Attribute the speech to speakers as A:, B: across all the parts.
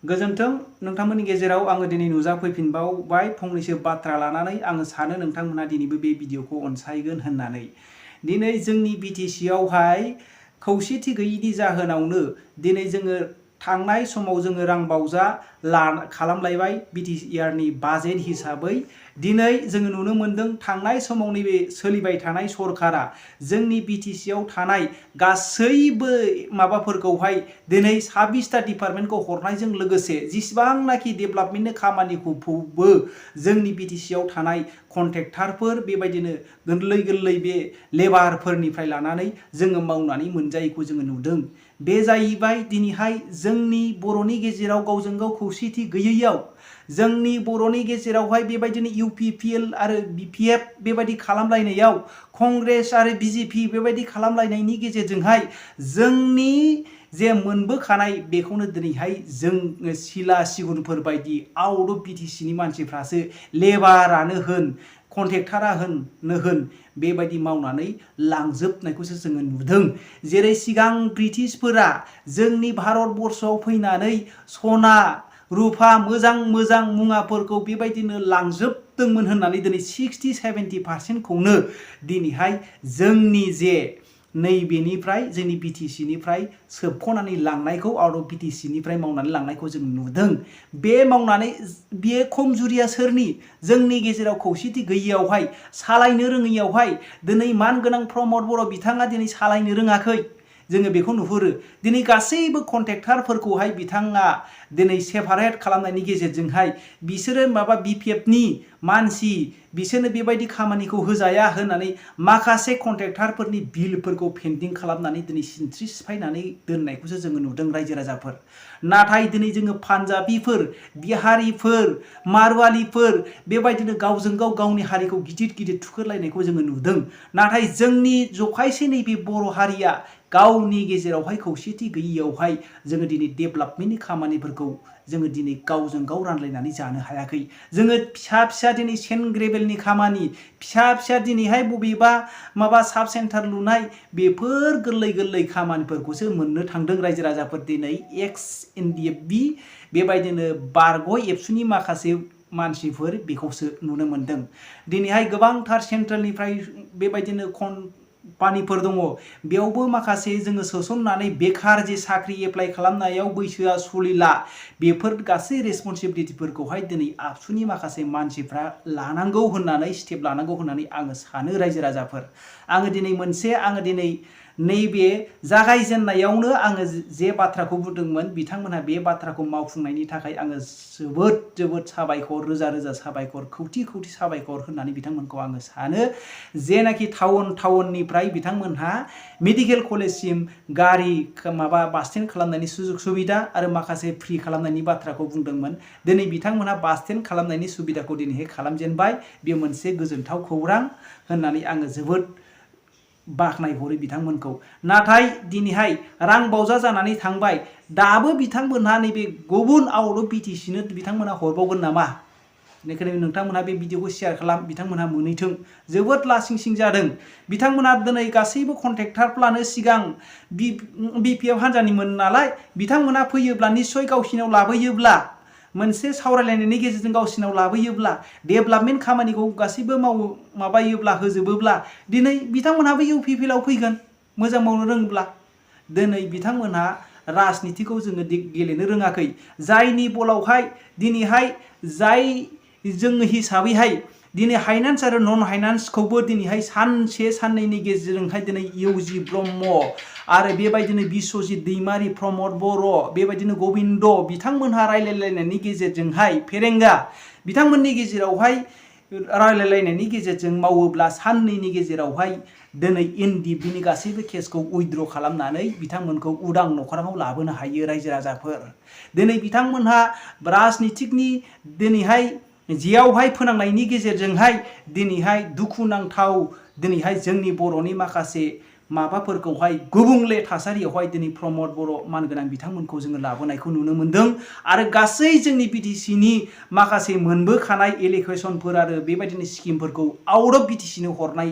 A: गोजोन्थों नोंथांमोननि गेजेराव आङो दिनै नुजाफैफिनबावबाय फंनैसो बाथ्रा लानानै आङो सानो नोंथांमोना दिनैबो बे भिडिअखौ अनसायगोन होननानै। दिनै जोंनि बिटिसि आवहाय खौसेथि गैयैनि जाहोनावनो दिनै जोङो थांनाय समाव जोङो रांबावजा खालामलायबाय बिटिआरनि बाजेट हिसाबै। दिनै जोङो नुनो मोन्दों थांनाय समाव नैबे सोलिबाय थानाय सरकारा जोंनि बिटिसि आव थानाय गासैबो माबाफोरखौहाय दिनै 26टा डिपार्टमेन्टखौ हरनायजों लोगोसे जिसिबांनाखि डेभेलपमेन्टनि खामानिखौबो जोंनि बिटिसि आव थानाय कन्ट्रेक्टारफोर बेबायदिनो गोरलै गोरलै बे लेबारफोरनिफ्राय लानानै जोङो मावनानै मोनजायैखौ जोङो नुदों। बे जाहैबाय दिनैहाय जोंनि बर'नि गेजेराव गावजों गाव खौसेथि गैयैयाव जोंनि बर'नि गेजेरावहाय बेबायदिनो UPPL आरो BPF बेबायदि खालामलायनायाव कंग्रेस आरो BJP बेबायदि खालामलायनायनि गेजेरजोंहाय जोंनि जे मोनबोखानाय बेखौनो दिनैहाय जों सिला सिगुनफोर बायदि आउट अफ बिटिसिनि मानसिफ्रासो लेबारानो होन कन्ट्रेक्टारानो होन बेबायदि मावनानै लांजोबनायखौसो जोङो नुदों। जेरै सिगां ब्रिटिशफोरा जोंनि भारतबर्षआव फैनानै सना रुफा मोजां मोजां मुवाफोरखौ बेबायदिनो लांजोबदोंमोन होननानै दिनै 60-70%खौनो दिनैहाय जोंनि जे नैबेनिफ्राय जोंनि बिटिसिनिफ्राय सोबख'नानै लांनायखौ आउट अफ बिटिसिनिफ्राय मावनानै लांनायखौ जों नुदों। बे मावनानै बेयो खमजुरिया सोरनि? जोंनि गेजेराव खौसेथि गैयैयावहाय सालायनो रोङैयावहाय दिनै मानगोनां प्रमद बर' बिथाङा दिनै सालायनो रोङाखै जोङो बेखौ नुहुरो। दिनै गासैबो कन्ट्रेक्टारफोरखौहाय बिथाङा दिनै सेपारेट खालामनायनि गेजेरजोंहाय बिसोरो माबा BPFनि मानसि बिसोरनो बेबायदि खामानिखौ होजाया होननानै माखासे कन्ट्रेक्टारफोरनि बिलफोरखौ पेन्डिं खालामनानै दिनै सिनस्रि सिफायनानै दोननायखौसो जोङो नुदों रायजो राजाफोर। नाथाय दिनै जोङो पान्जाबिफोर बिहारिफोर मारवालिफोर बेबायदिनो गावजों गाव गावनि हारिखौ गिदिर गिदिर थुखोलायनायखौ जोङो नुदों। नाथाय जोंनि जखायसे नैबे बर' हारिया गावनि गेजेरावहाय खौसेथि गैयैयावहाय जोङो दिनै डेभेलपमेन्टनि खामानिफोरखौ जोङो दिनै गावजों गाव रानलायनानै जानो हायाखै। जोङो फिसा फिसा दिनै सेन्ट ग्रेभेलनि खामानि फिसा फिसा दिनैहाय बबेबा माबा साब सेन्टार लुनाय बेफोर गोरलै गोरलै खामानिफोरखौसो मोननो थांदों रायजो राजाफोर। दिनै एक्स NDFB बेबायदिनो बारग' एबसुनि माखासे मानसिफोर बेखौसो नुनो मोनदों। दिनैहाय गोबांथार सेन्ट्रेलनिफ्राय बेबायदिनो कम्पानिफोर दङ बेयावबो माखासे जोङो सोसननानै बेखार जे साख्रि एप्लाइ खालामनायाव बैसोआ सलिला बेफोर गासै रेसपन्सिबिलिटिफोरखौहाय दिनै आबसुनि माखासे मानसिफ्रा लानांगौ होननानै स्टेप लानांगौ होननानै आङो सानो रायजो राजाफोर। आङो दिनै नैबे जागायजेननायावनो आङो जे बाथ्राखौ बुंदोंमोन बिथांमोनहा बे बाथ्राखौ मावफुंनायनि थाखाय आङो जोबोद साबायखर रोजा रोजा साबायखर खौथि खौथि साबायखर होननानै बिथांमोनखौ आङो सानो। जेनाखि टाउननिफ्राय बिथांमोनहा मेडिकेल कलेजसिम गारि माबा बास स्टेन्ड खालामनायनि सुजुग सुबिदा आरो माखासे फ्रि खालामनायनि बाथ्राखौ बुंदोंमोन। दिनै बिथांमोनहा बास स्टेन्ड खालामनायनि सुबिदाखौ दिनैहाय खालामजेनबाय। बेयो मोनसे गोजोनथाव खौरां होननानै आङो जोबोद बाख्नायहरो बिथांमोनखौ। नाथाय दिनैहाय रांबावजा जानानै थांबाय दाबो बिथांमोनहा नैबे गुबुन आउट अफ बिटिसिनो बिथांमोनहा हरबावगोन नामा? बेनिखायनो नोंथांमोनहा बे भिडिअखौ शेयार खालाम बिथांमोनहा मोनहैथों। जोबोद लासिं सिं जादों बिथांमोनहा। दिनै गासैबो कन्ट्रेक्टारफ्रानो सिगां BPF हान्जानिमोन नालाय बिथांमोनहा फैयोब्ला निस्सय गावसिनाव लाबोयोब्ला मोनसे सावरायलायनायनि गेजेरजों गावसिनाव लाबोयोब्ला डेभेलपमेन्ट खामानिखौ गासैबो माबायोब्ला होजोबोब्ला दिनै बिथांमोनहाबो UPPL आव फैगोन मोजां मावनो रोङोब्ला। दिनै बिथांमोनहा राजनितिखौ जोङो गेलेनो रोङाखै। जायनि बलावहाय दिनैहाय जाय जों हिसाबैहाय दिनै हाइनान्स आरो नन हाइनान्सखौबो दिनैहाय सानसे साननैनि गेजेरजोंहाय दिनै UG ब्रह्म आरो बेबायदिनो बिस्वजित दैमारि प्रमद बर' बेबायदिनो गबिन्द बिथांमोनहा रायलायलायनायनि गेजेरजोंहाय फेरेंगा बिथांमोननि गेजेरावहाय रायलायलायनायनि गेजेरजों मावोब्ला साननैनि गेजेरावहाय दिनै NDFBनि गासैबो केसखौ उइथड्र खालामनानै बिथांमोनखौ उदां न'खराव लाबोनो हायो रायजो राजाफोर। दिनै बिथांमोनहा राजनितिकनि दिनैहाय जेयावहाय फोनांनायनि गेजेरजोंहाय दिनैहाय दुखुनांथाव दिनैहाय जोंनि बर'नि माखासे माबाफोरखौहाय गुबुंले थासारियावहाय दिनै प्रमद बर' मानगोनां बिथांमोनखौ जोङो लाबोनायखौ नुनो मोनदों। आरो गासै जोंनि बिटिसिनि माखासे मोनबोखानाय एलिकेसनफोर आरो बेबायदिनो स्किमफोरखौ आउट अफ बिटिसिनो हरनाय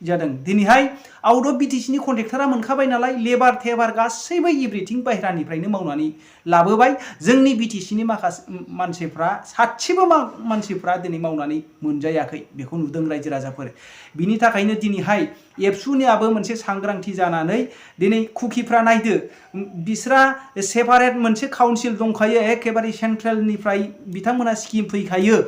A: जादों दिनैहाय आउट अफ बिटिसि नि कन्ट्रेक्टरा मोनखाबाय नालाय लेबार थेबार गासैबो एभ्रिथिं बाहेरानिफ्रायनो मावनानै लाबोबाय जोंनि बिटिसि नि माखासे मानसिफ्रा सासेबो मानसिफ्रा दिनै मावनानै मोनजायाखै बेखौ नुदों रायजो राजाफोर बिनि थाखायनो दिनैहाय एबसुनियाबो मोनसे सांग्रांथि जानानै दिनै कुकिफ्रा नायदो बिस्रा सेपारेट मोनसे काउन्सिल दंखायो एखेबारे सेन्ट्रेलनिफ्राय बिथांमोना स्किम फैखायो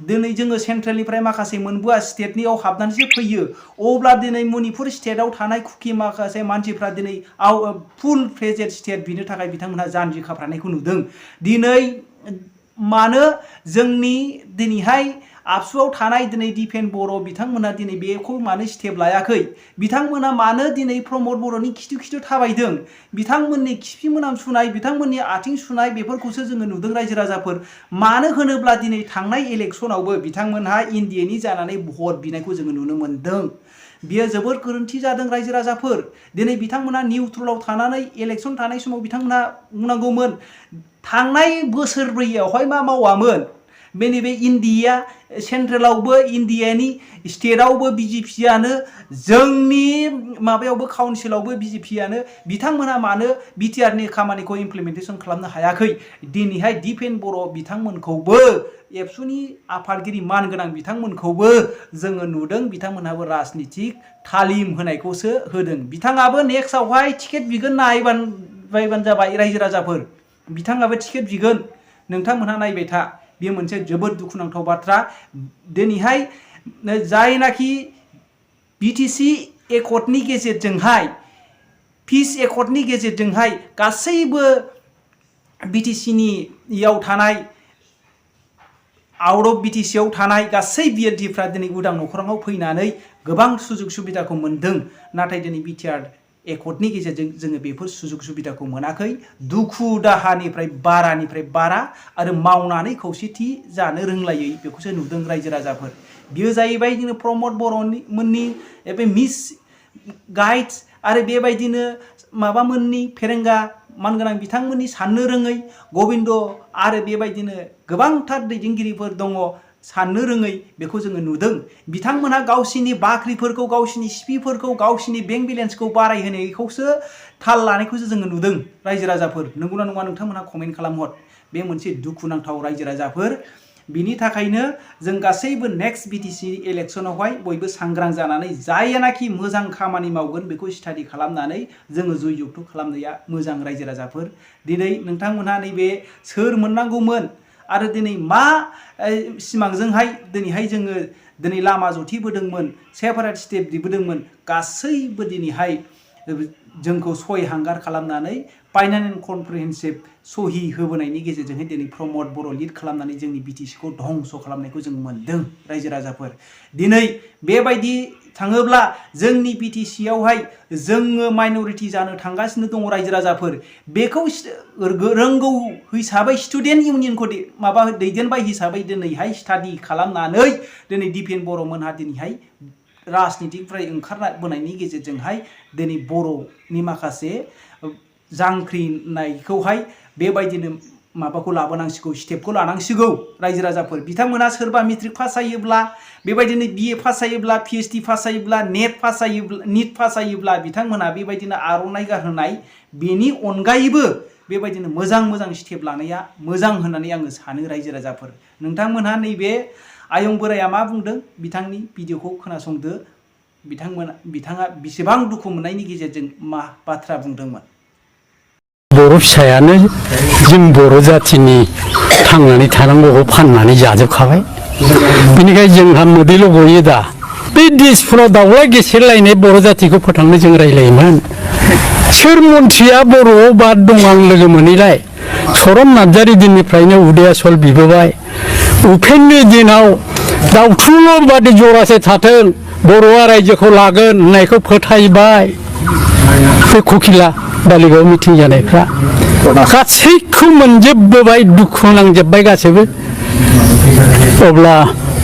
A: दिनै जोङो सेन्ट्रेलनिफ्राय माखासे मोनबोआ स्टेटनियाव हाबनानैसो फैयो अब्ला दिनै मणिपुर स्टेटआव थानाय कुकि माखासे मानसिफ्रा दिनै फुल फ्लेजेड स्टेट बिनो थाखाय बिथांमोनहा जानजि खाफ्रानायखौ नुदों दिनै मानो जोंनि दिनैहाय आबसुआव थानाय दिनै दिपेन बर' बिथांमोना दिनै बेखौ मानो स्टेप लायाखै बिथांमोना मानो दिनै प्रमद बर'नि खिथु खिथु थाबायदों बिथांमोननि खिफि मोनामसुनाय बिथांमोननि आथिं सुनाय बेफोरखौसो जोङो नुदों रायजो राजाफोर मानो होनोब्ला दिनै थांनाय इलेक्सनावबो बिथांमोनहा इन्डियानि जानानै भट बिनायखौ जोङो नुनो मोन्दों बियो जोबोर गोरोन्थि जादों रायजो राजाफोर दिनै बिथांमोना निउट्रेलाव थानानै इलेक्सन थानाय समाव बिथांमोना बुंनांगौमोन थांनाय बोसोरब्रैयावहाय मा मावामोन बेनि बे इन्डिया सेन्ट्रेलावबो इन्डियानि स्टेटआवबो बिजेपियानो जोंनि माबायावबो काउन्सिलावबो बिजेपियानो बिथांमोना मानो बिटिआरनि खामानिखौ इमप्लिमेन्टेसन खालामनो हायाखै दिनैहाय दिपेन बर' बिथांमोनखौबो एबसुनि आफादगिरि मानगोनां बिथांमोनखौबो जोङो नुदों बिथांमोनहाबो राजनितिक तालिम होनायखौसो होदों बिथाङाबो नेक्स्टआवहाय टिकेट बिगोन नायबानो जाबाय रायजो राजाफोर बिथाङाबो टिकेट बिगोन नोंथांमोनहा नायबाय था बेयो मोनसे जोबोद दुखुनांथाव बाथ्रा दिनैहाय जायनाखि बिटिसि एकर्डनि गेजेरजोंहाय पिस एकर्डनि गेजेरजोंहाय गासैबो बिटिसिनियाव थानाय आउट अफ बिटिसिआव थानाय गासै बिएलटिफ्रा दिनै उदां नखराव फैनानै गोबां सुजुग सुबिदाखौ मोन्दों नाथाय दिनै बिटिआर एकर्डनि गेजेरजों जोङो बेफोर सुजुग सुबिदाखौ मोनाखै दुखु दाहानिफ्राय बारा आरो मावनानै खौसेथि जानो रोंलायै बेखौसो नुदों रायजो राजाफोर बियो जाहैबाय जोङो प्रमद बर'नि मोननि बे मिस गाइड्स आरो बेबायदिनो माबामोननि फेरेंगा मानगोनां बिथांमोननि साननो रोङै गबिन्द आरो बेबायदिनो गोबांथार दैदेनगिरिफोर दङ साननो रोङै बेखौ जोङो नुदों बिथांमोनहा गावसिनि बाख्रिफोरखौ गावसिनि सिपिफोरखौ गावसिनि बेंक बेलेन्सखौ बारायहोनायखौसो थाल लानायखौसो जोङो नुदों रायजो राजाफोर नंगौना नङा नोंथांमोनहा कमेन्ट खालामहर बे मोनसे दुखुनांथाव रायजो राजाफोर बिनि थाखायनो जों गासैबो नेक्स्ट बिटिसि इलेक्सनावहाय बयबो सांग्रां जानानै जायनाखि मोजां खामानि मावगोन बेखौ स्टाडि खालामनानै जोङो जयजुक्त खालामनाया मोजां रायजो राजाफोर दिनै नोंथांमोनहा नैबे सोर मोननांगौमोन आरो दिनै मा सिमांजोंहाय दिनैहाय जोङो दिनै लामा जथेबोदोंमोन सेपारेट स्टेप दिबोदोंमोन गासैबो दिनैहाय जोंखौ सय हांगार खालामनानै फाइनाल कम्प्रिहेन्सिभ सहि होबोनायनि गेजेरजोंहाय दिनै प्रमद बर' लिड खालामनानै जोंनि बिटिसिखौ धंस खालामनायखौ जों मोन्दों रायजो राजाफोर दिनै बेबायदि थाङोब्ला जोंनि बिटिसियावहाय जोङो माइनरिटि जानो थांगासिनो दङ रायजो राजाफोर बेखौ रोंगौ हिसाबै स्टुडेन्ट इउनियनखौ माबा दैदेनबाय हिसाबै दिनैहाय स्टाडि खालामनानै दिनै दिपेन बर'मोनहा दिनैहाय राजनितिनिफ्राय ओंखारबोनायनि गेजेरजोंहाय दिनै बर'नि माखासे जांख्रिनायखौहाय बेबायदिनो माबाखौ लाबोनांसिगौ स्टेपखौ लानांसिगौ रायजो राजाफोर बिथांमोना सोरबा मेट्रिक पास जायोब्ला बेबायदिनो बिए पास जायोब्ला पिएचडि पास जायोब्ला नेट पास जायोब्ला निट पास जायोब्ला बिथांमोना बेबायदिनो आर'नाइ गारहोनाय बेनि अनगायैबो बेबायदिनो मोजां स्टेप लानाया मोजां होननानै आङो सानो रायजो राजाफोर नोंथांमोनहा नैबे आयं बोराया मा बुंदों बिथांनि भिडिअखौ खोनासंदो बिथाङा बेसेबां दुखु मोननायनि गेजेरजों मा बाथ्रा बुंदोंमोन
B: बर' फिसायानो जों बर' जाथिनि थांनानै थानांगौखौ फाननानै जाजोबखाबाय बेनिखायनो जोंहा मोदैल' गयो दा बे दिसपुराव दाउला गेसेरलायनाय बर' जातिखौ फोथांनो जों रायलायोमोन सोर मन्थ्रिया बर'आव बाद दं आं लोगो मोनैलाय सरम नार्जारि दिननिफ्रायनो उदयासल बिबोबाय उपेननि दिनाव दाउथुल' बादि जरासे थाथों बर'आ रायजोखौ लागोन होननायखौ फोथायबाय बे कुकिला बालिगाव मिटिं जानायफ्रा गासैखौ मोनजोबबोबाय दुखु नांजोबबाय गासैबो अब्ला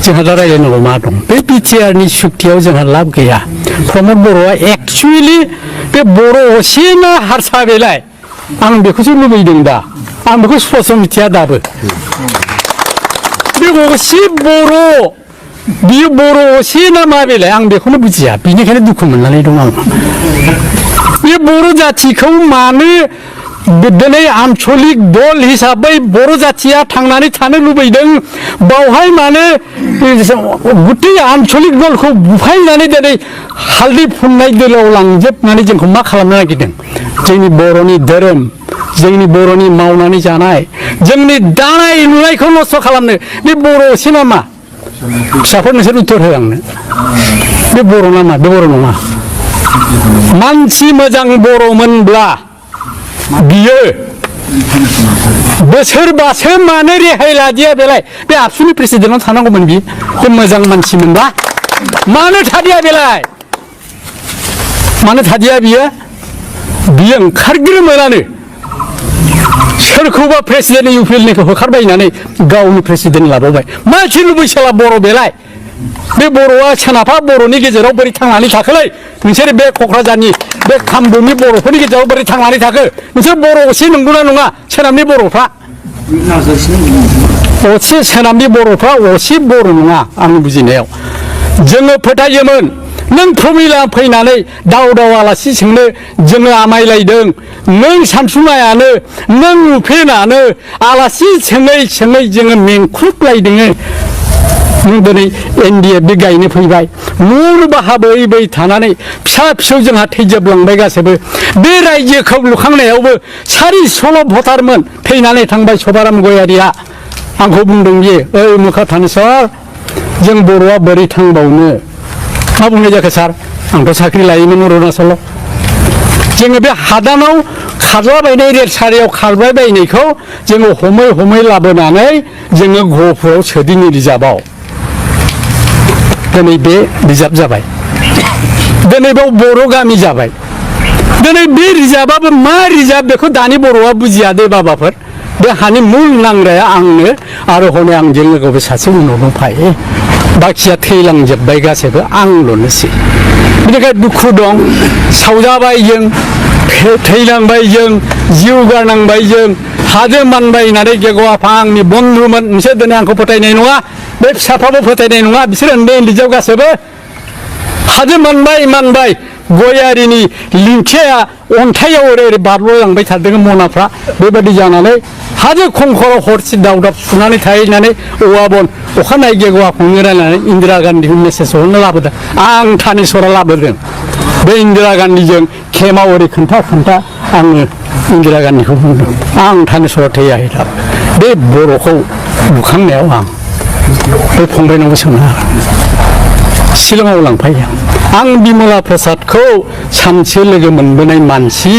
B: जोंहा दा रायज्लायनांगौ मा दं बे बिटिआरनि सुक्तियाव जोंहा लाब गैया प्रमद बर'आ एक्सुवेलि बे बर' असे ना हारसा बेलाय आं बेखौसो लुबैदों दा आं बेखौ स्पस्ट मिथिया दाबो बे असे बर' बियो बर' असे ना मा बेलाय आं बेखौनो बुजिया बिनिखायनो दुखु मोननानै दं आं बे बर' जाथिखौ मानो दिनै आन्चलिक दल हिसाबै बर' जाथिया थांनानै थानो लुबैदों बावहाय मानो गुथै आन्चलिक दलखौ बुफायनानै दिनै हालदै फुननाय दोलोआव लांजोबनानै जोंखौ मा खालामनो नागिरदों जोंनि बर'नि धोरोम जोंनि बर'नि मावनानै जानाय जोंनि दानाय लुनायखौ नस्थ' खालामनो बे बर' असे नामा फिसाफोर नोंसोर उत्तर हो आंनो बे बर' नामा बे बर' नङा मानसि मोजां बर'मोनब्ला बियो बोसोरबासो मानो रेहाय लादिया बेलाय बे आबसुनि प्रेसिडेन्टआव थानांगौमोन बियो बे मोजां मानसिमोनबा मानो थादिया बेलाय मानो थादिया बियो ओंखारग्रोमोनानो सोरखौबा प्रेसिडेन्ट इउपिएलनिखौ होखारबायनानै गावनि प्रेसिडेन्ट लाबावबाय मानसि लुबैसोला बर' बेलाय बे बर'आ सोनाबहा बर'नि गेजेराव बोरै थांनानै थाखोलै नोंसोर बे क'क्राझारनि बे कामरुपनि बर'फोरनि गेजेराव बोरै थांनानै थाखो नोंसोर बर' असे नंगौना नङा सोनाबनि बर'फ्रा असे सोनाबनि बर'फ्रा असे बर' नङा आंनि बुजिनायाव जोङो फोथायोमोन नों प्रमिला फैनानै दाव आलासि सोंनो जोङो आमायलायदों नों सानसुमायानो नों उफेनानो आलासि सोङै जोङो मेंख्रुबलायदों नों दिनै NDF गायनो फैबाय न'आवनो बाहाबै थानानै फिसा फिसौ जोंहा थैजोबलांबाय गासैबो बे रायजोखौ लुखांनायावबो 416 भटारमोन थैनानै थांबाय सभाराम गयारिया आंखौ बुंदों बियो ओइ मुखा थानेस्वर जों बर'आ बोरै थांबावनो मा बुंनाय जाखो सार आंथ' साख्रि लायोमोन अरुणाचलाव जोङो बे हादानाव खारलाबायनाय रेलसारियाव खारबाय बायनायखौ जोङो हमै लाबोनानै जोङो गहपुराव सोदिनि रिजार्भआव दिनै बे रिजार्भ जाबाय दिनै बेयाव बर' गामि जाबाय दिनै बे रिजार्भआबो मा रिजार्भ बेखौ दानि बर'आ बुजिया दे बाबाफोर बे हानि मुल नांग्राया आंनो आरो हनै आंजों लोगोसे सासे उनाव दंफायो बाखिया थैलांजोब्बाय गासैबो आंल'नोसै बेनिखायनो दुखु दं सावजाबाय जों थैलांबाय जों जिउ गारनांबाय जों हाजो मानबाय होननानै गेगौ आफा आंनि बन्धुमोन नोंसोर दिनै आंखौ फोथायनाय नङा बे फिसाफ्राबो फोथायनाय नङा बिसोर उन्दैजों गासैबो हाजो मानबाय गयारिनि लिंथिया अन्थाइयाव ओरै बारल'लांबाय थादों मनाफ्रा बेबायदि जानानै हाजो खंखराव हरसे दावदाब सुनानै थाहैनानै औवा बन अखानायै गेगौ आफानो रायनानै इन्दिरा गान्धीखौ मेसेज हरनो लाबोदों आं थानेस्वरा लाबोदों बे इन्दिरा गान्धीजों खेमाव ओरै खोन्था आङो इन्दिरा गान्धीखौ बुंदों आं थानेस्वरा थैयाखै दा बे बर'खौ लुखांनायाव आं बे फंबायनावबो सोंनो हागोन शिलंआव लांफायो आं बिमला प्रसादखौ सानसे लोगो मोनबोनाय मानसि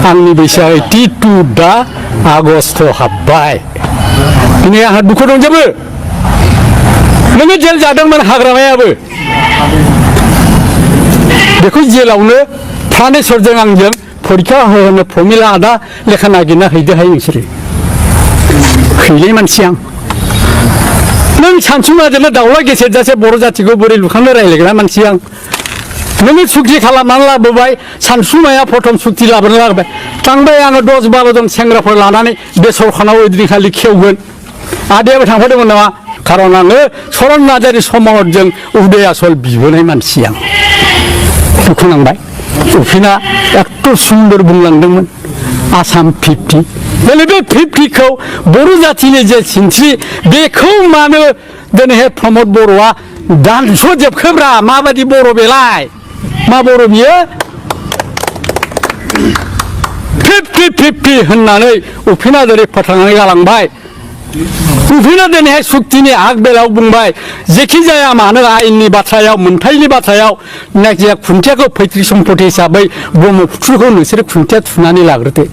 B: आंनि बैसोआ 82 दा आगस्ट हाबबाय दिनै आंहा दुखु दंजोबो नोङो जेल जादोंमोन हाग्रामायाबो बेखौ जेलावनो थानेस्वरजों आंजों फरिखा होनो प्रमिला आदा लेखा नागिरना हैदोहाय नोंसोरो हैनाय मानसि आं नों सानसुमाजोंनो दाउला गेसेरजासे बर' जाथिखौ बोरै लुखांनो रायज्लायग्रा मानसि आं नोङो सुक्ति खालामनानै लाबोबाय सानसुमाया प्रथम सुक्ति लाबोनो लाबोबाय थांबाय आङो 10-12 जन सेंग्राफोर लानानै बे सरखानाव ओइदिनखालि खेवगोन आदायाबो थांफादोंमोन नामा खारन आङो चरन नार्जारि समावजों उदय आसल बिबोनाय मानसि आं दुखु नांबाय उफिना एथ' सुन्दर बुंलांदोंमोन आसाम 50 दिनै बे 50खौ बर' जाथिनि जे सिनस्रि बेखौ मानो दिनैहाय प्रमद बर'आ दानस'जोबखोब्रा माबायदि बर' बेलाय मा बर' बियो 50 होननानै उफिना जेरै फोथांनानै गालांबाय उफिना दिनैहाय सुक्तिनि आग बेलायाव बुंबाय जेखि जाया मानो आयेननि बाथ्रायाव मोनथायनि बाथ्रायाव जायखिजाया खुन्थियाखौ पैतृक सम्पति हिसाबै ब्रह्मपुत्रखौ नोंसोरो खुन्थिया थुनानै लाग्रोदो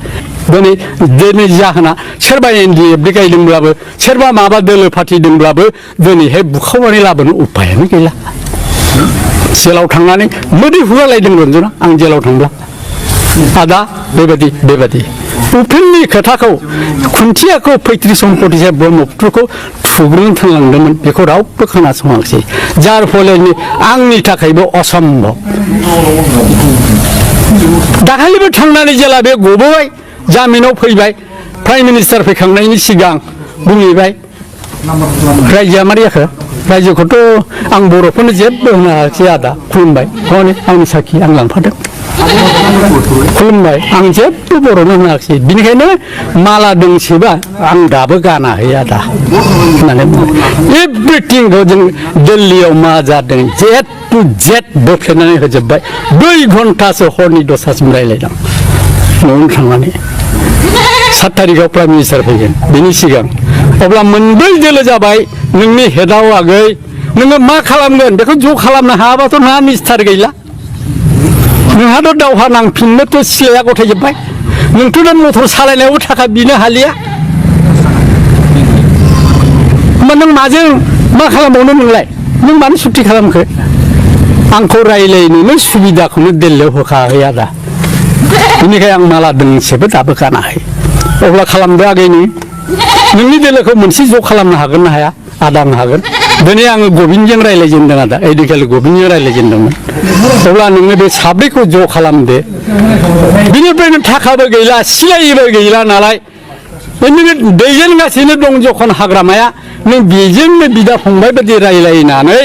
B: दिनै जाहोना सोरबा NDF गायदोंब्लाबो सोरबा माबा दोलो फाथिदोंब्लाबो दिनैहाय बुखावनानै लाबोनो उपायानो गैला जेलाव थांनानै मोदै हुगालायदों रन्जना आं जेलाव थांब्ला आदा बेबायदि उफिननि खोथाखौ खुन्थियाखौ पैतृक सम्पति हिसाबै ब्रह्मपुत्रखौ थुग्रोनो थांलांदोंमन बेखौ रावबो खोनासङाखिसै जार फलनि आंनि थाखायबो असम्भब दाखालिबो थांनानै जेला बे गबोबाय जामिनाव फैबाय प्राइम मिनिस्टार फैखांनायनि सिगां बुंहैबाय रायजोआ मारै जाखो रायजोखौथ' आं बर'फोरनो जेबो होनो हायाखै आदा खुलुमबाय हनै आंनि साखि आं लांफादों खुलुमबाय आं जेबो बर'नो होनो हायाखै बिनिखायनो माला दोंसेबा आं दाबो गानाखै आदा होननानै बुङो एभ्रिथिंखौ जों दिल्लीयाव मा जादों जेट टु जेट बोफ्लेनानै होजोब्बाय 2 घन्टासो हरनि दसासिम रायज्लायदों न'आवनो थांनानै 7 तारिखआव प्राइम मिनिस्टार फैगोन बिनि सिगां अब्ला मोनब्रै दोलो जाबाय नोंनि हेडआव आगै नोङो मा खालामगोन बेखौ ज' खालामनो हायाबाथ' नोंहा निस्टार गैला नोंहाथ' दावहा नांफिननोथ' सिलाया गथायजोब्बाय नोंथ' दा मटर सालायनायावबो थाखा बिनो हालिया होमबा नों माजों मा खालामबावनो नोंलाय नों मानो सुक्ति खालामखो आंखौ रायज्लायनोनो सुबिदाखौनो दिल्लीयाव होखायाखै आदा बेनिखाय आं माला दोंसेबो दाबो गानाखै अब्ला खालामदो आगैनि नोंनि दोलोखौ मोनसे ज' खालामनो हागोन ना हाया आदा आं हागोन दिनै आङो गबिनजों रायज्लायजेनदों आदा एडिकेल गबिनजों रायज्लायजेनदोंमोन अब्ला नोङो बे साब्रैखौ ज' खालामदो बिनिफ्रायनो थाखाबो गैला सिलायबो गैला नालाय नोङो दैदेनगासिनो दं जखन हाग्रामाया नों बेजोंनो बिदा फंबाय बायदि रायज्लायनानै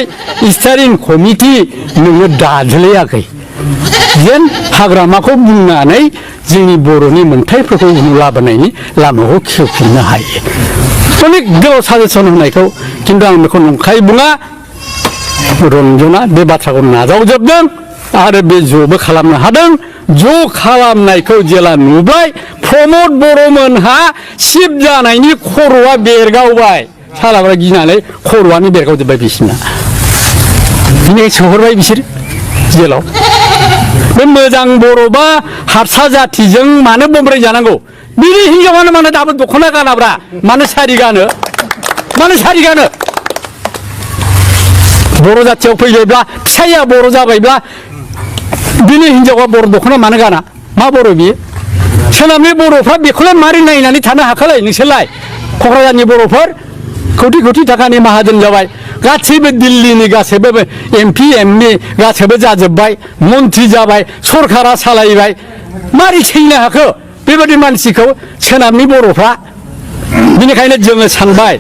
B: स्टारिं कमिटि नोङो दाज्लायाखै जेन हाग्रामाखौ बुंनानै जोंनि बर'नि मोन्थायफोरखौ लाबोनायनि लामाखौ खेवफिननो हायो अनेक गोलाव साजेसन होनायखौ खिन्थु आं बेखौ नंखाय बुङा रन्जना बे बाथ्राखौ नाजावजोबदों आरो बे ज'बो खालामनो हादों ज' खालामनायखौ जेला नुबाय प्रमद बर'मोनहा सिब जानायनि खर'आ बेरगावबाय सालाफ्रा गिनानै खर'आनो बेरगावजोब्बाय बिसिना बिनिखाय सोहरबाय बिसोर जेलाव बे मोजां बर'बा हारसा जाथिजों मानो बमब्राय जानांगौ बिनि हिनजावानो मानो दाबो दख'ना गानाब्रा मानो सारि गानो बर' जाथियाव फैबायब्ला फिसाइया बर' जाबायब्ला बिनि हिनजावा बर' दख'ना मानो गाना मा बर' बियो सोनाबनि बर'फ्रा बेखौलाय मारै नायनानै थानो हाखालाय नोंसोरलाय क'क्राझारनि बर'फोर कौटि कौटि थाखानि माहाजोन जाबाय गासैबो दिल्लीनि गासैबो एमपि एमए गासैबो जाजोब्बाय मन्त्रि जाबाय सरकारा सालायबाय मारै थैनो हाखो बेबायदि मानसिखौ सोनाबनि बर'फ्रा बिनिखायनो जोङो सानबाय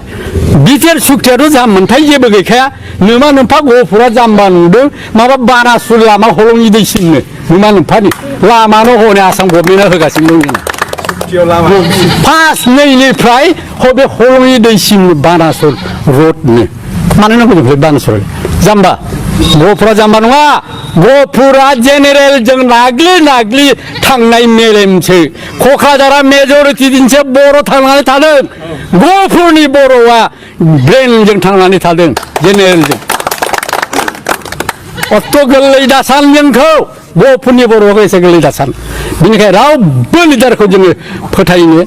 B: बिटिआर सुक्तियाथ' जा मोनथाय जेबो गैखाया नोमा नोम्फा गहपुरा जाम्बा नुदों माबा बानासुर लामा हलंनि दैसिमनो नोमा नोम्फानि लामानो हनै आसाम गभर्नमेन्टआ होगासिनो दं जोंना फास नैनिफ्राय बे हलंनि दैसिम बानासुर रडनो मानो नांगौ जों बानासुर जाम्बा गहपुरा जाम्बा नङा गहपुरा जेनेरेल जों नाग्लि थांनाय मेलेमसो क'क्राझारा मेजरिटि दिनसो बर' थांनानै थादों गहपुरनि बर'आ ब्रेनजों थांनानै थादों जेनेरेलजों अत गोरलै दासान जोंखौ गहपुरनि बर'आबो एसे गोरलै दासान बिनिखाय रावबो लिडारखौ जोङो फोथायनो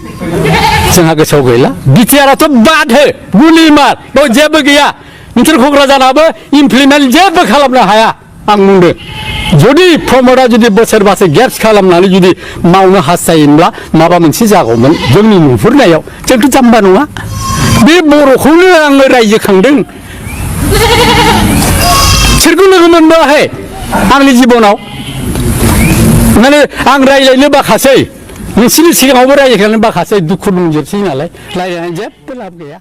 B: जोंहा गोसोआव गैला बिटिआरआथ' बाद हो गुलि मार बेयाव जेबो गैया नोंसोर क'क्राझाराबो इमप्लिमेन्ट जेबो खालामनो हाया आं बुंदों जुदि प्रमदआ जुदि बोसोरबासो गेप्स खालामनानै जुदि मावनो हास्थायोब्ला माबा मोनसे जागौमोन जोंनि नुहुरनायाव जोंथ' जाम्बा नङा बे बर'खौनो आङो रायजो खांदों सोरखौ लोगो मोनबोआखै आंनि जिबनाव माने आं रायज्लायनो बाखासै नोंसोरनि सिगाङावबो रायज्लायनो बाखासै दुखु दंजोबसै नालाय रायज्लायनानै जेबो लाब गैया